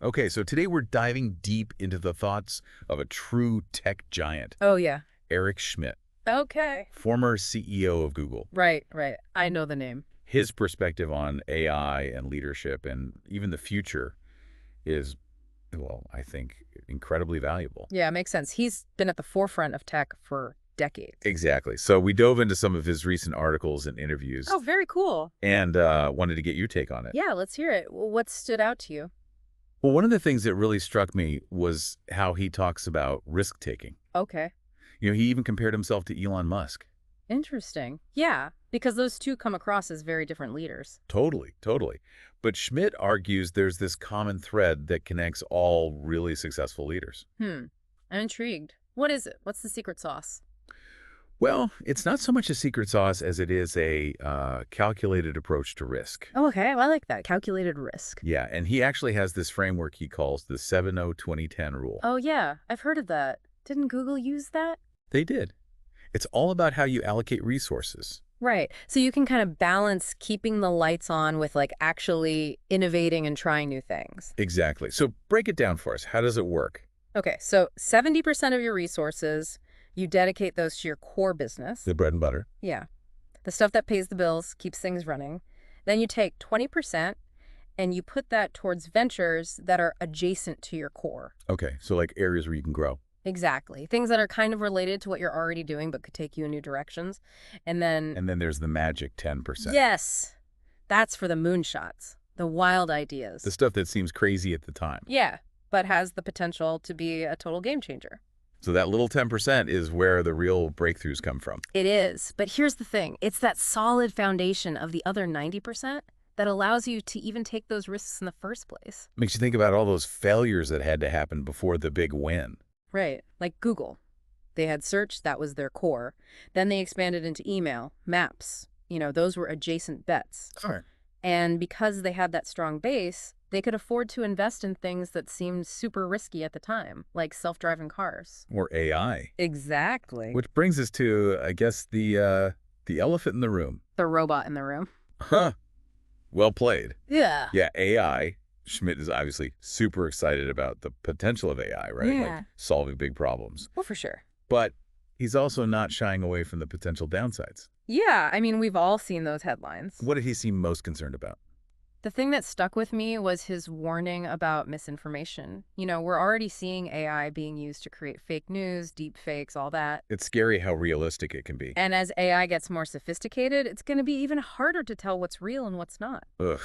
Okay, so today we're diving deep into the thoughts of a true tech giant, Oh, yeah. Eric Schmidt, Okay. former CEO of Google. Right, right. I know the name. His perspective on AI and leadership and even the future is, well, I think incredibly valuable. Yeah, makes sense. He's been at the forefront of tech for decades. Exactly. So we dove into some of his recent articles and interviews Oh, very cool. and wanted to get your take on it. Yeah, let's hear it. What stood out to you? Well, one of the things that really struck me was how he talks about risk-taking. Okay. He even compared himself to Elon Musk. Interesting. Yeah, because those two come across as very different leaders. Totally, totally. But Schmidt argues there's this common thread that connects all really successful leaders. I'm intrigued. What is it? What's the secret sauce? Well, it's not so much a secret sauce as it is a calculated approach to risk. Oh, okay. Well, I like that. Calculated risk. Yeah, and he actually has this framework he calls the 70-20-10 rule. Oh, yeah. I've heard of that. Didn't Google use that? They did. It's all about how you allocate resources. Right. So you can kind of balance keeping the lights on with like actually innovating and trying new things. Exactly. So break it down for us. How does it work? Okay, so 70% of your resources, you dedicate those to your core business. The bread and butter. Yeah. The stuff that pays the bills, keeps things running. Then you take 20% and you put that towards ventures that are adjacent to your core. Okay, so like areas where you can grow. Exactly. Things that are kind of related to what you're already doing but could take you in new directions. And then, And then there's the magic 10%. yes, that's for the moonshots, the wild ideas. The stuff that seems crazy at the time. Yeah, but has the potential to be a total game changer. So that little 10% is where the real breakthroughs come from. It is. But here's the thing. It's that solid foundation of the other 90% that allows you to even take those risks in the first place. Makes you think about all those failures that had to happen before the big win. Right. Like Google. They had search, that was their core. Then they expanded into email, maps. Those were adjacent bets. Sure. And because they had that strong base, they could afford to invest in things that seemed super risky at the time, like self-driving cars. Or AI. Exactly. Which brings us to, I guess, the elephant in the room. The robot in the room. Huh. Well played. Yeah. Yeah, AI. Schmidt is obviously super excited about the potential of AI, right? Yeah. Like solving big problems. Well, for sure. But he's also not shying away from the potential downsides. Yeah, I mean, we've all seen those headlines. What did he seem most concerned about? The thing that stuck with me was his warning about misinformation. We're already seeing AI being used to create fake news, deep fakes, all that. It's scary how realistic it can be. And as AI gets more sophisticated, it's going to be even harder to tell what's real and what's not. Ugh,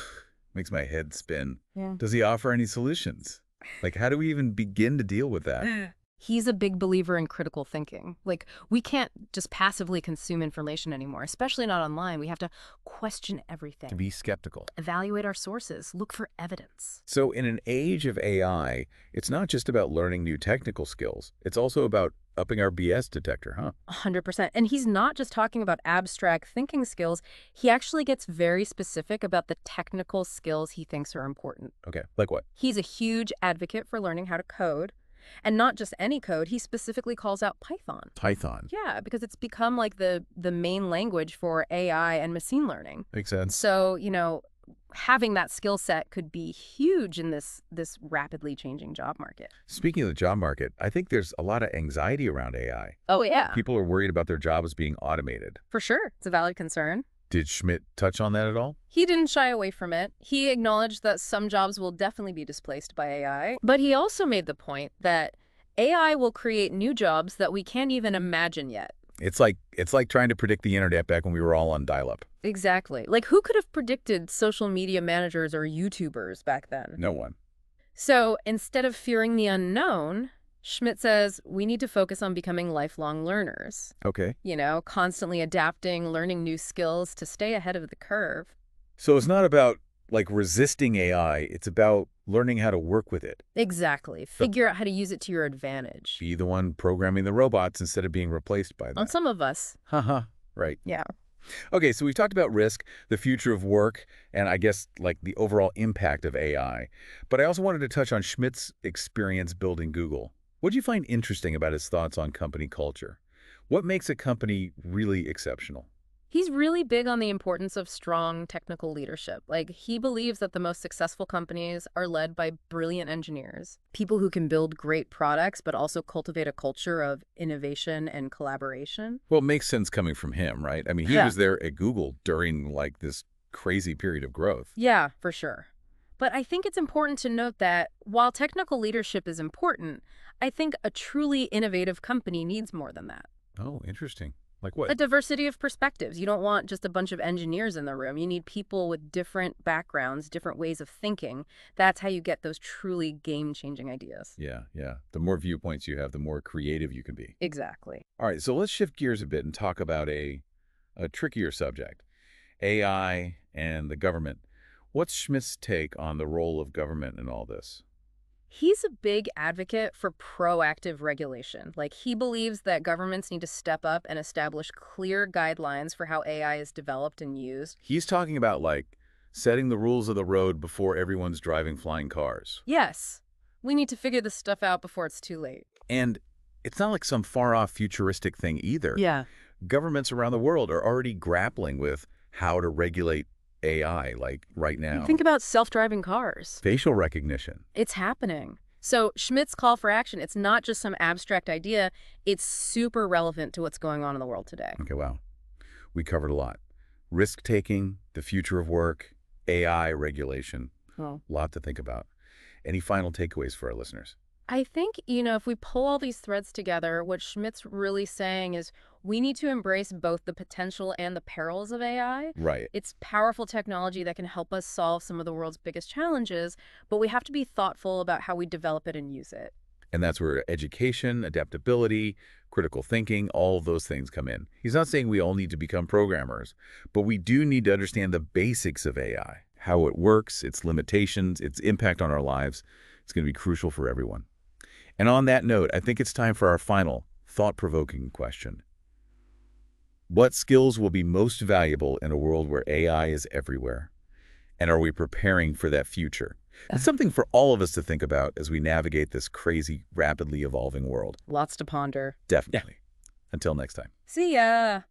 makes my head spin. Yeah. Does he offer any solutions? Like, how do we even begin to deal with that? He's a big believer in critical thinking. Like, we can't just passively consume information anymore, especially not online. We have to question everything. To be skeptical. Evaluate our sources. Look for evidence. So in an age of AI, it's not just about learning new technical skills. It's also about upping our BS detector, huh? 100%. And he's not just talking about abstract thinking skills. He actually gets very specific about the technical skills he thinks are important. Okay, like what? He's a huge advocate for learning how to code. And not just any code, he specifically calls out Python. Python. Yeah, because it's become like the main language for AI and machine learning. Makes sense. So, having that skill set could be huge in this rapidly changing job market. Speaking of the job market, I think there's a lot of anxiety around AI. Oh, yeah. People are worried about their jobs being automated. For sure. It's a valid concern. Did Schmidt touch on that at all? He didn't shy away from it. He acknowledged that some jobs will definitely be displaced by AI. But he also made the point that AI will create new jobs that we can't even imagine yet. It's like trying to predict the internet back when we were all on dial-up. Exactly. Like, who could have predicted social media managers or YouTubers back then? No one. So instead of fearing the unknown, Schmidt says we need to focus on becoming lifelong learners. Okay. Constantly adapting, learning new skills to stay ahead of the curve. So it's not about like resisting AI, it's about learning how to work with it. Exactly. Figure out how to use it to your advantage. Be the one programming the robots instead of being replaced by them. On some of us. Haha, right. Yeah. Okay, so we've talked about risk, the future of work, and I guess like the overall impact of AI. But I also wanted to touch on Schmidt's experience building Google. What did you find interesting about his thoughts on company culture? What makes a company really exceptional? He's really big on the importance of strong technical leadership. Like, he believes that the most successful companies are led by brilliant engineers, people who can build great products, but also cultivate a culture of innovation and collaboration. Well, it makes sense coming from him, right? I mean, he Yeah. was there at Google during, like, this crazy period of growth. Yeah, for sure. But I think it's important to note that while technical leadership is important, I think a truly innovative company needs more than that. Oh, interesting. Like A what? diversity of perspectives. You don't want just a bunch of engineers in the room. You need people with different backgrounds, different ways of thinking. That's how you get those truly game-changing ideas. Yeah, yeah. The more viewpoints you have, the more creative you can be. Exactly. All right, so let's shift gears a bit and talk about a trickier subject, AI and the government. What's Schmidt's take on the role of government in all this? He's a big advocate for proactive regulation. Like, he believes that governments need to step up and establish clear guidelines for how AI is developed and used. He's talking about, like, setting the rules of the road before everyone's driving flying cars. Yes, we need to figure this stuff out before it's too late. And it's not like some far-off futuristic thing either. Yeah. Governments around the world are already grappling with how to regulate AI, like right now. Think about self-driving cars. Facial recognition. It's happening. So Schmidt's call for action, it's not just some abstract idea. It's super relevant to what's going on in the world today. Okay, wow. We covered a lot. Risk-taking, the future of work, AI regulation. Well, A lot to think about. Any final takeaways for our listeners? I think, if we pull all these threads together, what Schmidt's really saying is we need to embrace both the potential and the perils of AI. Right. It's powerful technology that can help us solve some of the world's biggest challenges, but we have to be thoughtful about how we develop it and use it. And that's where education, adaptability, critical thinking, all of those things come in. He's not saying we all need to become programmers, but we do need to understand the basics of AI, how it works, its limitations, its impact on our lives. It's going to be crucial for everyone. And on that note, I think it's time for our final thought-provoking question. What skills will be most valuable in a world where AI is everywhere? And are we preparing for that future? It's something for all of us to think about as we navigate this crazy, rapidly evolving world. Lots to ponder. Definitely. Until next time. See ya!